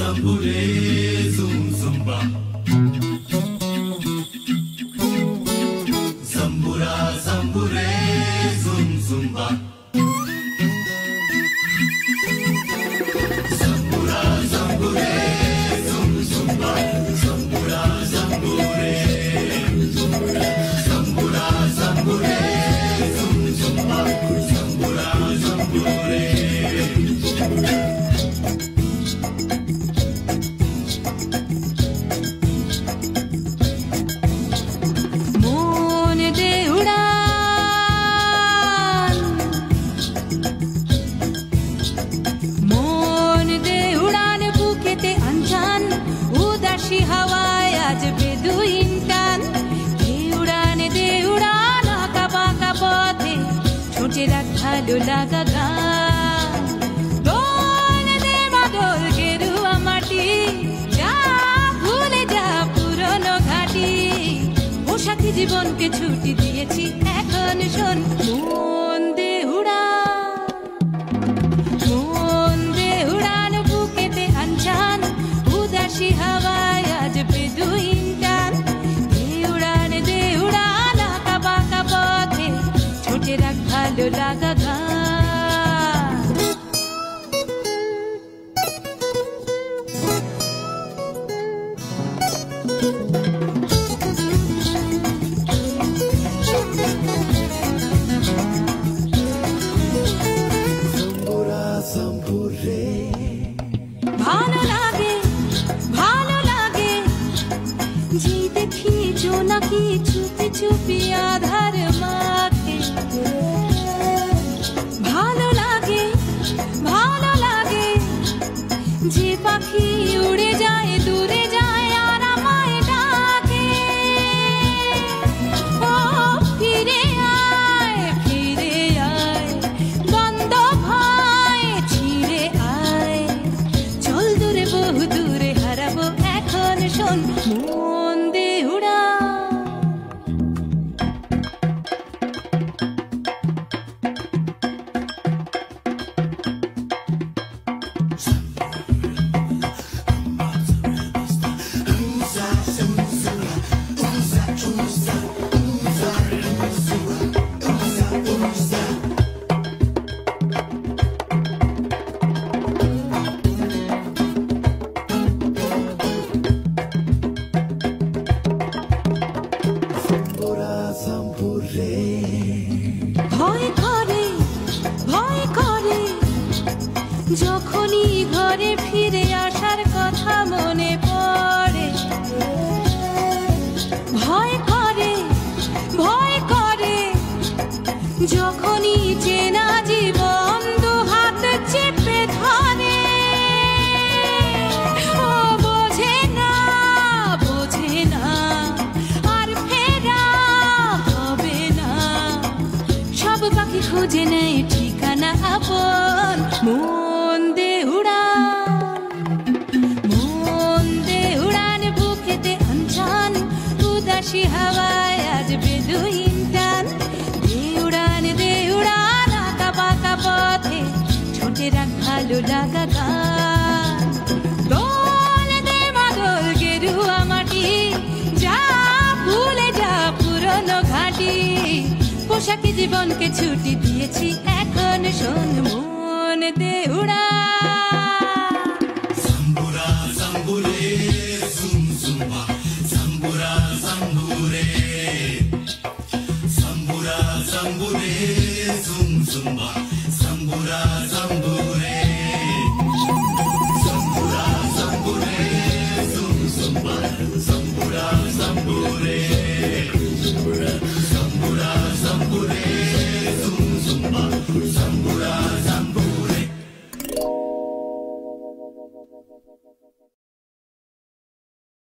zambure, zum zumba. Zambura, zambure, zum zumba. Zambura, zambure, zum zumba. Zambura, zambure. Zambura, zambure, zum zumba. Zambura, zambure. লাগা গান দোল দে মাদল গেরুয়া মাটি যা ভুলে যা পুরনো ঘাটি পোশাকি জীবনকে ছুটি দিয়েছি এখন শোন মন দে উড়ান বুকেতে আনচান উদাসী হাওয়ায় আজ বেদুইন টান দে উড়ান আঁকা বাঁকা পথে ছোটে রাখ ভালো লাগা গান ভালো লাগে যে দেখি জোনাকি চুপি চুপি আধার মাখে ভালো লাগে যে পাখি উড়ে যায় দূরে যায় আর আমায় ডাকে ও ফিরে আয় বন্ধ ভয় ছিড়ে আয় চল দূরে বহু দূরে হারাবো এখন শোন মন দে উড়া ভয় করে যখনই ঘরে ফিরে আসার কথা মনে পড়ে ভয় করে যখনই চেনা জীবন দু হাত চেপে ধরে ও বোঝে না আর ফেরা হবে না সব পাখি খুঁজে নেয় ঠিকানা আপন মন দে উড়ান বুকেতে আনচান উদাসী হাওয়ায় আজ বেদুইন টান দে উড়ান আঁকা বাঁকা পথে ছোটে রাখ ভালো লাগা গান দোল দে মাদল গেরুয়া মাটি যা ভুলে যা পুরনো ঘাটি পোশাকি জীবনকে ছুটি দিয়েছি এখন শোন মন দে উড়া Zambura, zambure, zum zumba. Zambura, zambure. Zambura, zambure, zum zumba. Zambura, zambure. Zambura, zambure, zum zumba. Zambura, zambure.